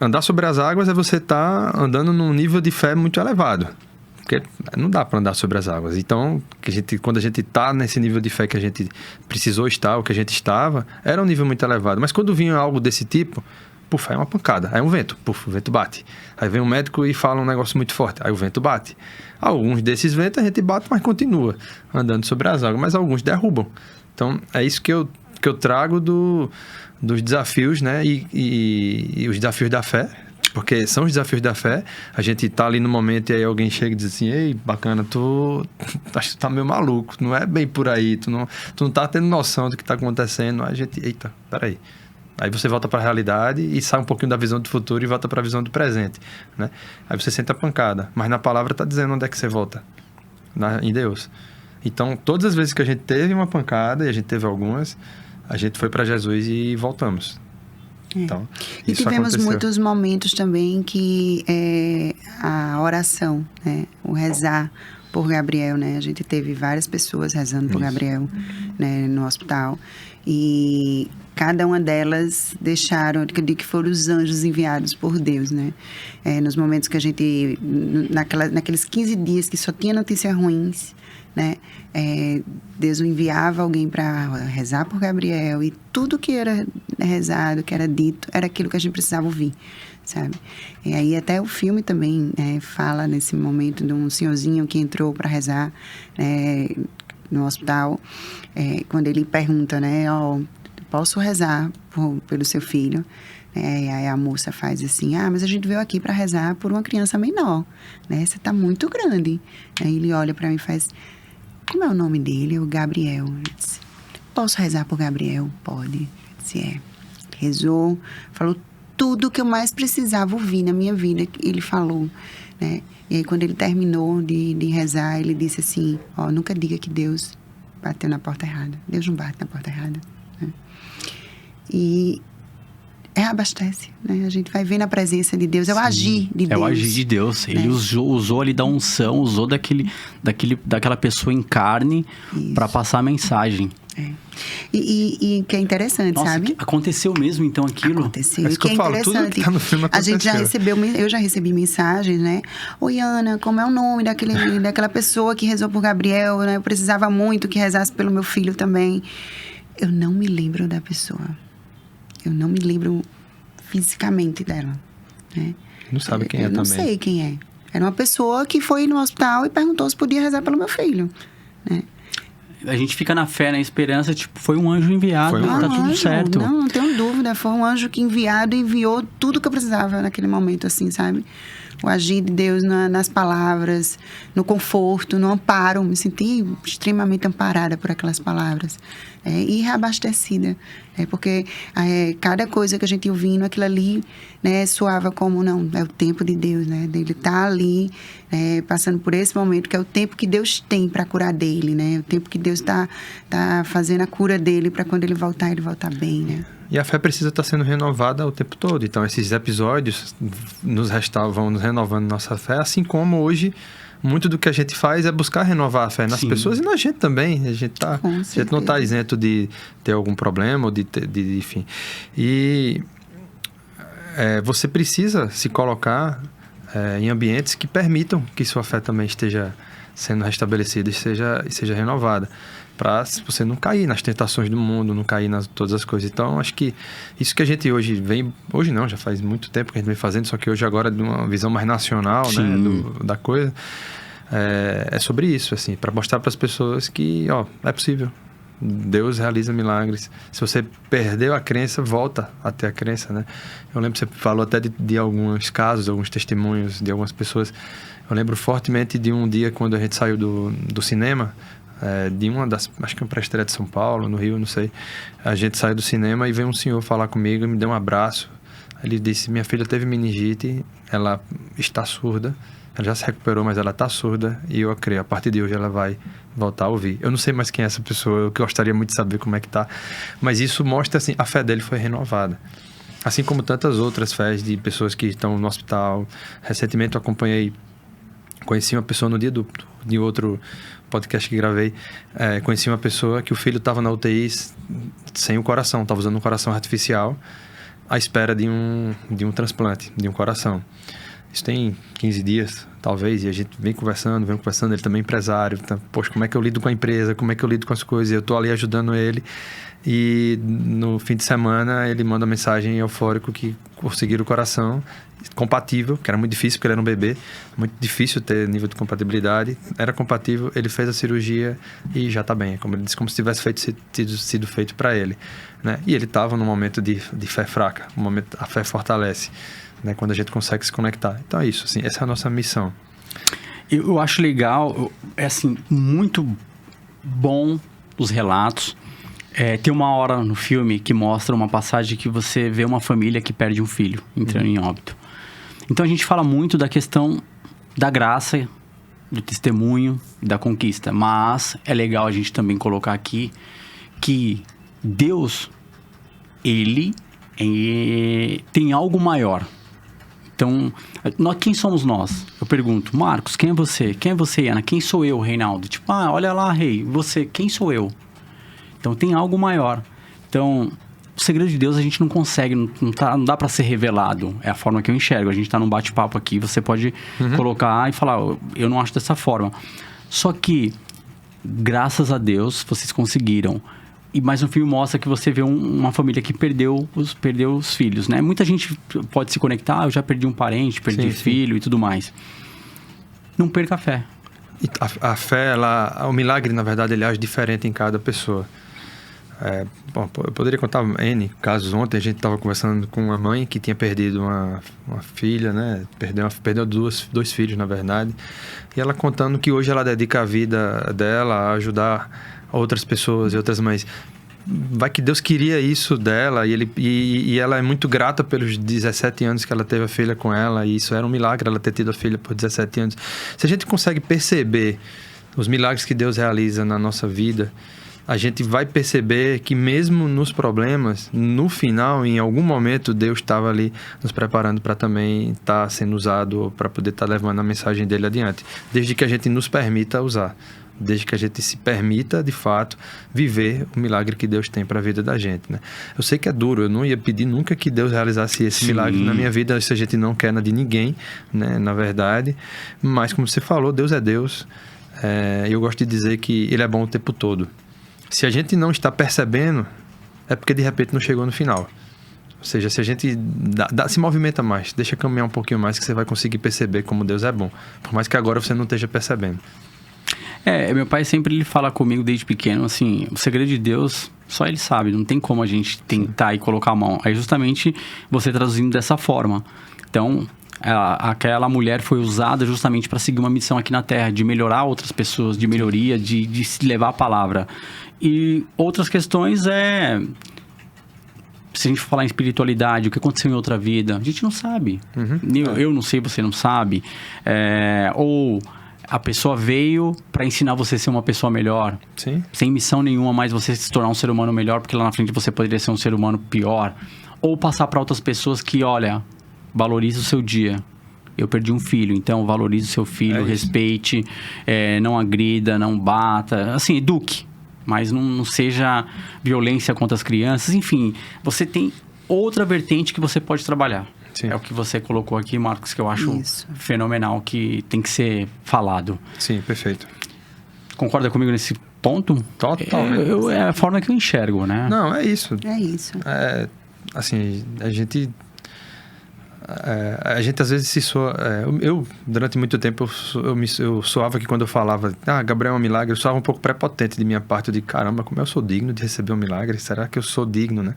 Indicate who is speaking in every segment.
Speaker 1: Andar sobre as águas é você estar andando num nível de fé muito elevado. Porque não dá para andar sobre as águas. Então, quando a gente está nesse nível de fé que a gente precisou estar, ou que a gente estava, era um nível muito elevado. Mas quando vinha algo desse tipo, puf, aí é uma pancada. Aí é um vento, puf, o vento bate. Aí vem um médico e fala um negócio muito forte. Aí o vento bate. Alguns desses ventos a gente bate, mas continua andando sobre as águas. Mas alguns derrubam. Então, é isso que eu trago dos desafios, né? E os desafios da fé. Porque são os desafios da fé. A gente tá ali no momento e aí alguém chega e diz assim: ei, bacana, acho que tu tá meio maluco. Não é bem por aí. Tu não tá tendo noção do que tá acontecendo. A gente, eita, peraí. Aí você volta para a realidade e sai um pouquinho da visão do futuro e volta para a visão do presente, né? Aí você sente a pancada. Mas na palavra tá dizendo onde é que você volta. Em Deus. Então, todas as vezes que a gente teve uma pancada, e a gente teve algumas, a gente foi para Jesus e voltamos. Então,
Speaker 2: e
Speaker 1: isso
Speaker 2: tivemos
Speaker 1: aconteceu.
Speaker 2: muitos momentos também que a oração, né? O rezar por Gabriel, né? A gente teve várias pessoas rezando por Gabriel, né? No hospital. E cada uma delas deixaram, que foram os anjos enviados por Deus, né? Nos momentos que a gente, naqueles 15 dias que só tinha notícias ruins, né? Deus enviava alguém para rezar por Gabriel, e tudo que era rezado, que era dito, era aquilo que a gente precisava ouvir, sabe? E aí até o filme também fala nesse momento de um senhorzinho que entrou para rezar no hospital, quando ele pergunta, né? Posso rezar pelo seu filho? Aí a moça faz assim: mas a gente veio aqui para rezar por uma criança menor, né? Você está muito grande. Aí ele olha para mim e faz: como é o nome dele? O Gabriel. Eu disse: posso rezar por Gabriel? Pode. Eu disse: rezou, falou tudo que eu mais precisava ouvir na minha vida, ele falou, né? E aí quando ele terminou de rezar, ele disse assim: nunca diga que Deus bateu na porta errada. Deus não bate na porta errada, né? E abastece, né? A gente vai ver na presença de Deus, é o agir de Deus.
Speaker 3: É o agir de Deus. Ele usou ali da unção, usou daquela pessoa em carne para passar a mensagem.
Speaker 2: E que é interessante, sabe?
Speaker 3: Aconteceu mesmo, então, aquilo?
Speaker 2: Aconteceu. E que é interessante. Que tá no filme, a gente eu já recebi mensagens, né? Oi, Ana, como é o nome daquela pessoa que rezou por Gabriel, né? Eu precisava muito que rezasse pelo meu filho também. Eu não me lembro da pessoa. Eu não me lembro fisicamente dela, né?
Speaker 1: Não sabe quem é também.
Speaker 2: Eu não sei quem é. Era uma pessoa que foi no hospital e perguntou se podia rezar pelo meu filho, né?
Speaker 3: A gente fica na fé, na esperança, foi um anjo enviado, tá tudo certo.
Speaker 2: Não tenho dúvida. Foi um anjo que enviou tudo que eu precisava naquele momento, assim, sabe? O agir de Deus nas palavras, no conforto, no amparo. Me senti extremamente amparada por aquelas palavras. E reabastecida. Porque cada coisa que a gente ia ouvindo, aquilo ali, né, soava como, não, é o tempo de Deus, né? Dele tá ali, passando por esse momento, que é o tempo que Deus tem para curar dele, né? O tempo que Deus tá fazendo a cura dele, para quando ele voltar bem, né?
Speaker 1: E a fé precisa estar sendo renovada o tempo todo. Então, esses episódios vão nos renovando nossa fé, assim como hoje, muito do que a gente faz é buscar renovar a fé nas pessoas e na gente também. A gente não está isento de ter algum problema, ou enfim. E você precisa se colocar em ambientes que permitam que sua fé também esteja sendo restabelecida e seja renovada, para você não cair nas tentações do mundo, não cair nas todas as coisas. Então, acho que isso que a gente hoje não, já faz muito tempo que a gente vem fazendo, só que hoje agora de uma visão mais nacional, né, da coisa, é sobre isso, assim, para mostrar para as pessoas que, é possível. Deus realiza milagres. Se você perdeu a crença, volta a ter a crença, né? Eu lembro que você falou até de alguns casos, alguns testemunhos de algumas pessoas. Eu lembro fortemente de um dia quando a gente saiu do cinema, de uma das, acho que uma pré-estreia de São Paulo, no Rio, não sei. A gente saiu do cinema e veio um senhor falar comigo e me deu um abraço. Ele disse: minha filha teve meningite, ela está surda, ela já se recuperou, mas ela está surda, e eu creio, a partir de hoje ela vai voltar a ouvir. Eu não sei mais quem é essa pessoa, eu gostaria muito de saber como é que tá, mas isso mostra, assim, a fé dele foi renovada. Assim como tantas outras fés de pessoas que estão no hospital. Recentemente eu conheci uma pessoa no dia de outro podcast que gravei, conheci uma pessoa que o filho estava na UTI sem o coração, estava usando um coração artificial, à espera de um transplante, de um coração. Isso tem 15 dias, talvez, e a gente vem conversando, ele também é empresário. Então, poxa, como é que eu lido com a empresa, como é que eu lido com as coisas? Eu tô ali ajudando ele, e no fim de semana ele manda uma mensagem eufórico que conseguiram o coração compatível, que era muito difícil porque ele era um bebê, muito difícil ter nível de compatibilidade, era compatível, ele fez a cirurgia e já tá bem, como ele disse, como se tivesse sido feito para ele, né? E ele estava num momento de fé fraca, um momento, a fé fortalece, né? Quando a gente consegue se conectar. Então é isso, assim, essa é a nossa missão.
Speaker 3: Eu acho legal, é assim, muito bom os relatos. Tem uma hora no filme que mostra uma passagem que você vê uma família que perde um filho entrando em óbito. Então a gente fala muito da questão da graça, do testemunho, da conquista. Mas é legal a gente também colocar aqui que Deus, Ele tem algo maior. Então, quem somos nós? Eu pergunto, Marcos, quem é você? Quem é você, Ana? Quem sou eu, Reinaldo? Tipo, olha lá, Rei, você, quem sou eu? Então, tem algo maior. Então, o segredo de Deus a gente não consegue, não dá para ser revelado. É a forma que eu enxergo. A gente tá num bate-papo aqui, você pode colocar e falar, eu não acho dessa forma. Só que, graças a Deus, vocês conseguiram. Mas no filme mostra que você vê uma família que perdeu os filhos, né? Muita gente pode se conectar, eu já perdi um parente, perdi filho e tudo mais. Não perca a fé.
Speaker 1: A fé, o milagre, na verdade, ele age diferente em cada pessoa. Bom, eu poderia contar N casos. Ontem a gente estava conversando com uma mãe que tinha perdido uma filha, né? Perdeu dois filhos, na verdade. E ela contando que hoje ela dedica a vida dela a ajudar outras pessoas e outras mães. Vai que Deus queria isso dela e ela é muito grata pelos 17 anos que ela teve a filha com ela, e isso era um milagre ela ter tido a filha por 17 anos. Se a gente consegue perceber os milagres que Deus realiza na nossa vida, a gente vai perceber que mesmo nos problemas, no final, em algum momento, Deus estava ali nos preparando para também estar sendo usado, para poder estar levando a mensagem dele adiante, desde que a gente nos permita usar. Desde que a gente se permita, de fato, viver o milagre que Deus tem para a vida da gente, né? Eu sei que é duro, eu não ia pedir nunca que Deus realizasse esse milagre na minha vida, isso a gente não quer de ninguém, né? Na verdade, mas como você falou, Deus é Deus. Eu gosto de dizer que Ele é bom o tempo todo. Se a gente não está percebendo, é porque de repente não chegou no final. Ou seja, se a gente se movimenta mais, deixa caminhar um pouquinho mais, que você vai conseguir perceber como Deus é bom, por mais que agora você não esteja percebendo.
Speaker 3: Meu pai sempre ele fala comigo desde pequeno, assim, o segredo de Deus, só Ele sabe, não tem como a gente tentar e colocar a mão. É justamente você traduzindo dessa forma. Então, aquela mulher foi usada justamente para seguir uma missão aqui na Terra, de melhorar outras pessoas, de melhoria, de se levar a palavra. E outras questões se a gente falar em espiritualidade, o que aconteceu em outra vida, a gente não sabe. Eu não sei, você não sabe. Ou a pessoa veio para ensinar você a ser uma pessoa melhor.
Speaker 1: Sim. Sem
Speaker 3: missão nenhuma, mas você se tornar um ser humano melhor, porque lá na frente você poderia ser um ser humano pior. Ou passar para outras pessoas que, olha, valorize o seu dia. Eu perdi um filho, então valorize o seu filho, respeite, não agrida, não bata. Assim, eduque, mas não seja violência contra as crianças. Enfim, você tem outra vertente que você pode trabalhar. Sim. É o que você colocou aqui, Marcos, que eu acho fenomenal, que tem que ser falado.
Speaker 1: Sim, perfeito.
Speaker 3: Concorda comigo nesse ponto?
Speaker 1: Totalmente.
Speaker 3: É a forma que eu enxergo, né?
Speaker 1: Não, é isso.
Speaker 2: É isso.
Speaker 1: Assim, a gente às vezes se soa... eu, durante muito tempo, eu soava que quando eu falava, Gabriel é um milagre, eu soava um pouco prepotente de minha parte. Eu digo, caramba, como eu sou digno de receber um milagre? Será que eu sou digno, né?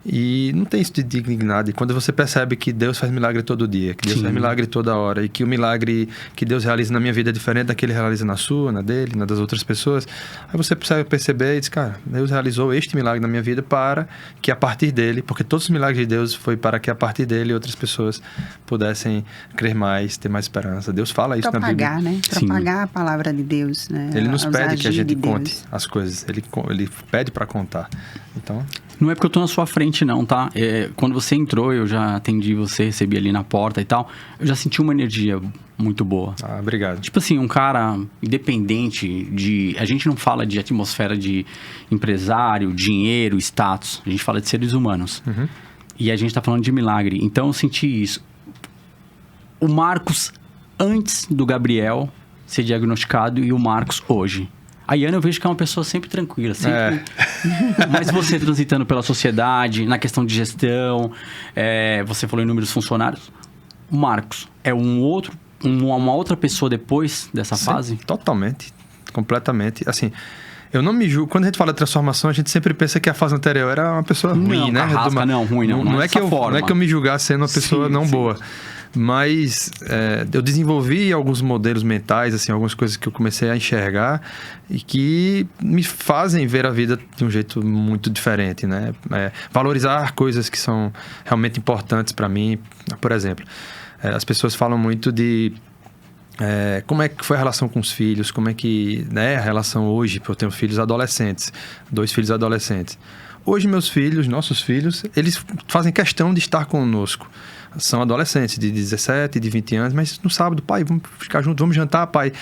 Speaker 1: E não tem isso de dignidade. Quando você percebe que Deus faz milagre todo dia, que Deus faz milagre toda hora, e que o milagre que Deus realiza na minha vida é diferente daquele que Ele realiza na sua, na dele, na das outras pessoas, aí você precisa perceber e diz, cara, Deus realizou este milagre na minha vida para que a partir dele, porque todos os milagres de Deus foi para que a partir dele outras pessoas pudessem crer mais, ter mais esperança. Deus fala isso na Bíblia.
Speaker 2: Propagar, né? Propagar a palavra de Deus, né?
Speaker 1: Ele nos pede que a gente conte as coisas. Ele pede para contar. Então...
Speaker 3: Não é porque eu tô na sua frente, não, tá? Quando você entrou, eu já atendi você, recebi ali na porta e tal. Eu já senti uma energia muito boa.
Speaker 1: Obrigado.
Speaker 3: Tipo assim, um cara independente de... A gente não fala de atmosfera de empresário, dinheiro, status. A gente fala de seres humanos. E a gente tá falando de milagre. Então eu senti isso. O Marcos antes do Gabriel ser diagnosticado e o Marcos hoje. A Iana eu vejo que é uma pessoa sempre tranquila, sempre... Mas você transitando pela sociedade, na questão de gestão, você falou em números funcionários. O Marcos é uma outra pessoa depois dessa fase?
Speaker 1: Totalmente, completamente. Assim, eu não me julgo. Quando a gente fala de transformação, a gente sempre pensa que a fase anterior era uma pessoa ruim, né?
Speaker 3: Carrasca, não, ruim não.
Speaker 1: Não é que eu me julgasse sendo uma pessoa não boa. Mas eu desenvolvi alguns modelos mentais, assim, algumas coisas que eu comecei a enxergar e que me fazem ver a vida de um jeito muito diferente, né? Valorizar coisas que são realmente importantes para mim. Por exemplo, as pessoas falam muito de como é que foi a relação com os filhos, como é que a relação hoje, porque eu tenho filhos adolescentes, 2 filhos adolescentes. Hoje nossos filhos, eles fazem questão de estar conosco. São adolescentes de 17, de 20 anos, mas no sábado, pai, vamos ficar juntos, vamos jantar, pai.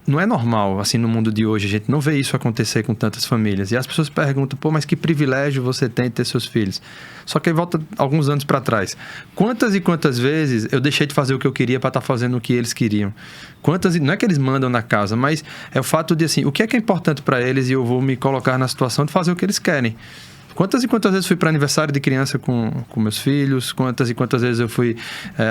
Speaker 1: Não é normal, assim, no mundo de hoje, a gente não vê isso acontecer com tantas famílias. E as pessoas perguntam, mas que privilégio você tem de ter seus filhos? Só que aí volta alguns anos para trás. Quantas e quantas vezes eu deixei de fazer o que eu queria para estar fazendo o que eles queriam? Não é que eles mandam na casa, mas é o fato de, assim, o que é importante para eles e eu vou me colocar na situação de fazer o que eles querem. Quantas e quantas vezes fui para aniversário de criança com meus filhos? Quantas e quantas vezes eu fui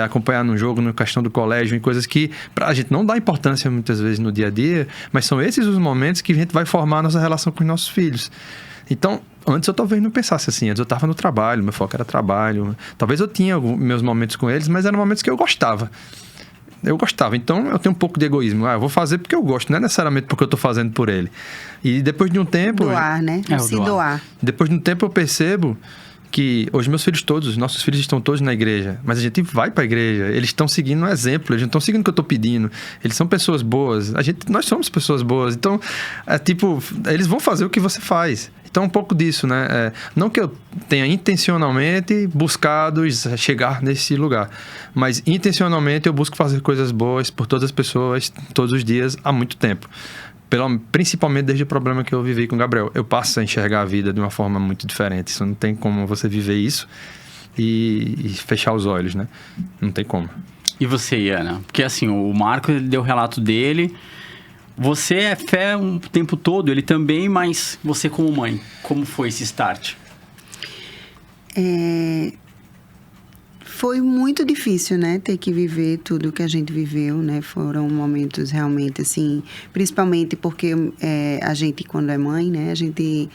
Speaker 1: acompanhar num jogo, na questão do colégio, em coisas que a gente não dá importância muitas vezes no dia a dia, mas são esses os momentos que a gente vai formar a nossa relação com os nossos filhos. Então, antes eu talvez não pensasse assim, antes eu estava no trabalho, meu foco era trabalho. Talvez eu tinha meus momentos com eles, mas eram momentos que eu gostava. Então eu tenho um pouco de egoísmo. Eu vou fazer porque eu gosto, não é necessariamente porque eu estou fazendo por ele. E depois de um tempo...
Speaker 2: Doar, né? Doar.
Speaker 1: Depois de um tempo eu percebo que hoje nossos filhos estão todos na igreja, mas a gente vai para a igreja, eles estão seguindo um exemplo, eles não estão seguindo o que eu estou pedindo, eles são pessoas boas, nós somos pessoas boas, então, eles vão fazer o que você faz. Então, um pouco disso, né? Não que eu tenha intencionalmente buscado chegar nesse lugar, mas intencionalmente eu busco fazer coisas boas por todas as pessoas, todos os dias, há muito tempo. Principalmente desde o problema que eu vivi com o Gabriel. Eu passo a enxergar a vida de uma forma muito diferente. Isso não tem como você viver isso e fechar os olhos, né? Não tem como.
Speaker 3: E você, Iana? Porque assim, o Marco ele deu o relato dele. Você é fé o tempo todo, ele também, mas você como mãe, como foi esse start?
Speaker 2: Foi muito difícil, né? Ter que viver tudo que a gente viveu, né? Foram momentos realmente, assim... Principalmente porque a gente, quando é mãe, né? A gente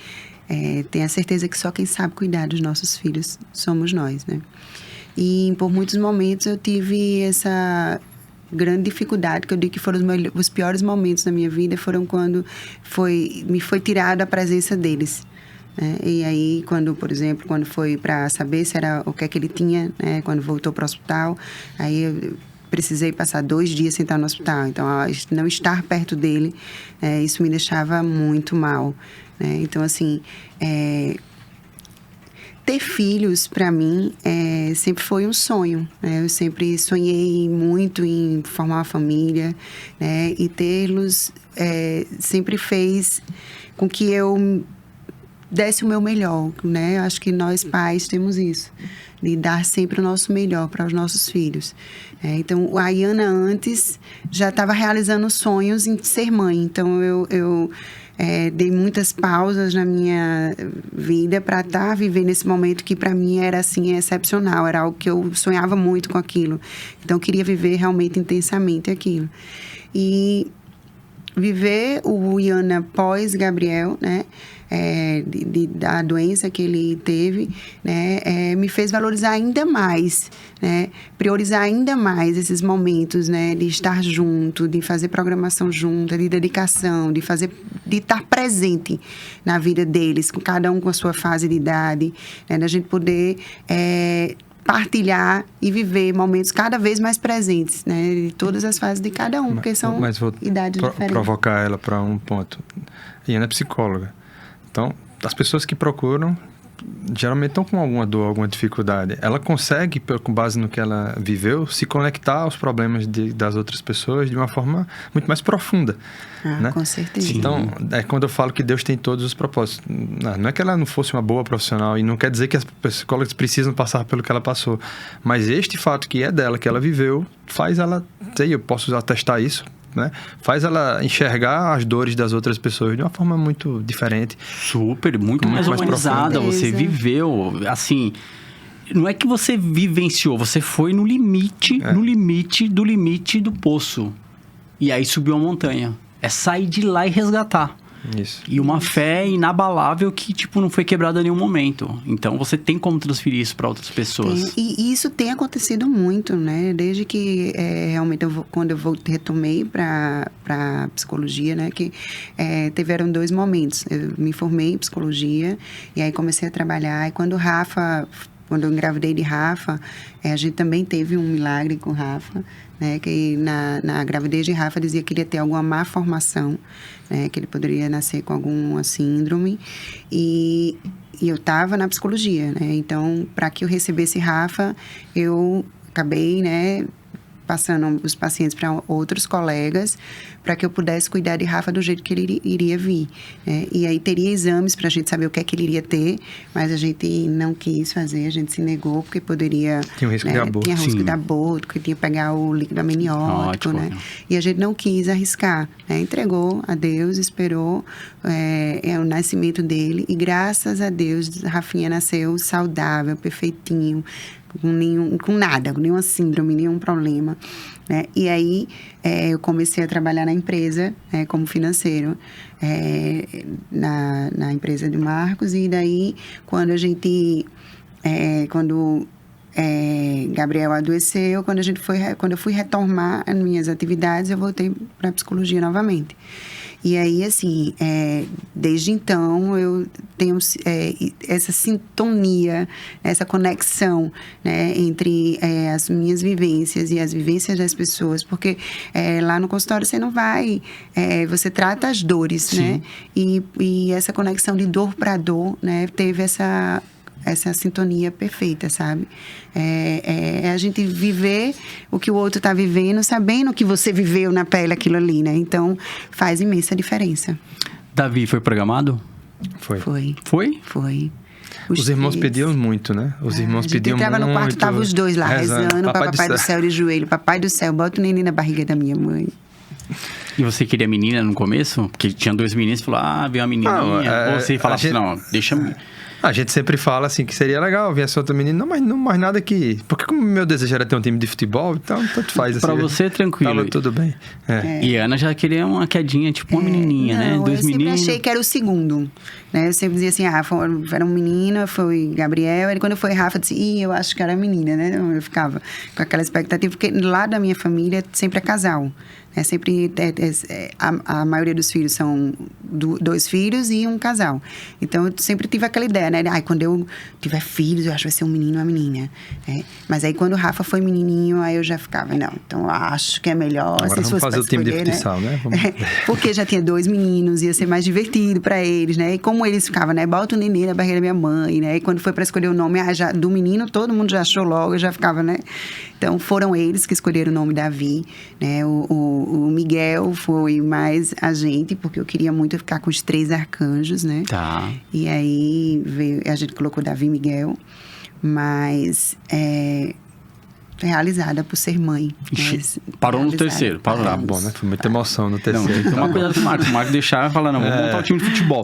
Speaker 2: tem a certeza que só quem sabe cuidar dos nossos filhos somos nós, né? E por muitos momentos eu tive essa grande dificuldade, que eu digo que foram os piores momentos da minha vida, foram quando me foi tirada a presença deles. E aí, por exemplo, quando foi para saber se era o que é que ele tinha, né? Quando voltou para o hospital, aí eu precisei passar 2 dias sem estar no hospital. Então, não estar perto dele, isso me deixava muito mal, né? Então, assim, ter filhos, para mim, sempre foi um sonho, né? Eu sempre sonhei muito em formar uma família, né? E tê-los sempre fez com que eu desse o meu melhor, né? Acho que nós pais temos isso, de dar sempre o nosso melhor para os nossos filhos. Então, a Iana antes já estava realizando sonhos em ser mãe. Então, eu dei muitas pausas na minha vida para estar vivendo esse momento que para mim era assim excepcional, era algo que eu sonhava muito com aquilo. Então, eu queria viver realmente intensamente aquilo. E viver o Iana pós-Gabriel, né? Da doença que ele teve, né? Me fez valorizar ainda mais, né? Priorizar ainda mais esses momentos, né? De estar junto, de fazer programação junta, de dedicação, de estar presente na vida deles, com cada um com a sua fase de idade, né? Da gente poder partilhar e viver momentos cada vez mais presentes, né? De todas as fases de cada um, porque são idades diferentes.
Speaker 1: Provocar ela para um ponto. Iana é psicóloga. Então, as pessoas que procuram geralmente estão com alguma dor, alguma dificuldade. Ela consegue, com base no que ela viveu, se conectar aos problemas das outras pessoas de uma forma muito mais profunda. Né?
Speaker 2: Com certeza.
Speaker 1: Então, é quando eu falo que Deus tem todos os propósitos. Não é que ela não fosse uma boa profissional, e não quer dizer que as psicólogas precisam passar pelo que ela passou. Mas este fato que é dela, que ela viveu, faz ela... eu posso atestar isso, né? Faz ela enxergar as dores das outras pessoas de uma forma muito diferente.
Speaker 3: Super, muito mais humanizada. Você viveu, assim... Não é que você vivenciou, você foi no limite, no limite do poço. E aí subiu a montanha. É sair de lá e resgatar.
Speaker 1: Isso.
Speaker 3: E uma fé inabalável que, tipo, não foi quebrada em nenhum momento. Então, você tem como transferir isso para outras pessoas.
Speaker 2: E isso tem acontecido muito, né? Desde que, realmente, quando eu retomei para psicologia, né? Que tiveram 2 momentos. Eu me formei em psicologia e aí comecei a trabalhar. E quando eu engravidei de Rafa, a gente também teve um milagre com Rafa, né? Que na gravidez de Rafa dizia que ele ia ter alguma má formação, né? Que ele poderia nascer com alguma síndrome. E eu estava na psicologia, né? Então, para que eu recebesse Rafa, eu acabei, né, passando os pacientes para outros colegas, para que eu pudesse cuidar de Rafa do jeito que ele iria vir. Né? E aí teria exames para a gente saber o que é que ele iria ter, mas a gente não quis fazer, a gente se negou, porque poderia...
Speaker 1: Tinha o risco de aborto.
Speaker 2: Tinha risco de aborto, porque tinha que pegar o líquido amniótico, né? E a gente não quis arriscar, né? Entregou a Deus, esperou o nascimento dele, e graças a Deus, Rafinha nasceu saudável, perfeitinho, com nada, com nenhuma síndrome, nenhum problema, né? E aí, eu comecei a trabalhar na empresa, como financeiro, na empresa de Marcos, e daí, quando Gabriel adoeceu, quando eu fui retomar as minhas atividades, eu voltei para a psicologia novamente. E aí, assim, desde então, eu tenho essa sintonia, essa conexão, né, entre as minhas vivências e as vivências das pessoas, porque lá no consultório você não vai... você trata as dores, sim, né? E essa conexão de dor para dor, né, teve essa sintonia perfeita, sabe? A gente viver o que o outro está vivendo, sabendo que você viveu na pele aquilo ali, né? Então, faz imensa diferença.
Speaker 3: Davi, foi programado?
Speaker 1: Foi.
Speaker 2: Foi.
Speaker 1: Os irmãos pediam muito, né? Os irmãos pediam muito. A gente entrava
Speaker 2: no quarto, tava os dois lá, rezando, Papai do Céu de joelho. Papai do Céu, bota o neném na barriga da minha mãe.
Speaker 3: E você queria menina no começo? Porque tinha 2 meninos, você falou, veio uma menininha. Ou você falava assim, não, deixa...
Speaker 1: A gente sempre fala assim que seria legal vir essa outra menina, não, mas não mais nada que... Porque como meu desejo era ter um time de futebol, então tanto faz. Assim,
Speaker 3: pra você, tranquilo.
Speaker 1: Tava tudo bem.
Speaker 3: E a Ana já queria uma quedinha, tipo uma menininha, né? 2 meninos.
Speaker 2: Eu sempre achei que era o segundo, né? Eu sempre dizia assim, era um menino, foi Gabriel. Ele, quando foi Rafa, eu disse, eu acho que era menina, né? Eu ficava com aquela expectativa, porque lá da minha família sempre é casal. Sempre a maioria dos filhos são 2 filhos e um casal. Então, eu sempre tive aquela ideia, né? Quando eu tiver filhos, eu acho que vai ser um menino ou uma menina. Mas aí, quando o Rafa foi menininho, aí eu já ficava, não, então eu acho que é melhor.
Speaker 1: Agora vamos fazer o time de futsal, né?
Speaker 2: Porque já tinha 2 meninos, ia ser mais divertido para eles, né? E como eles ficavam, né? Bota o neném na barriga da minha mãe, né? E quando foi para escolher o nome do menino, todo mundo já achou logo, já ficava, né? Então, foram eles que escolheram o nome Davi, né? O Miguel foi mais a gente, porque eu queria muito ficar com os 3 arcanjos, né?
Speaker 3: Tá.
Speaker 2: E aí, a gente colocou Davi e Miguel, mas realizada por ser mãe.
Speaker 3: Parou no terceiro, parou.
Speaker 1: Tá bom, né? Foi muita emoção no terceiro.
Speaker 3: Não, tem que tomar cuidado com o Marcos. O Marcos deixar e falar, não, vamos montar um time de futebol.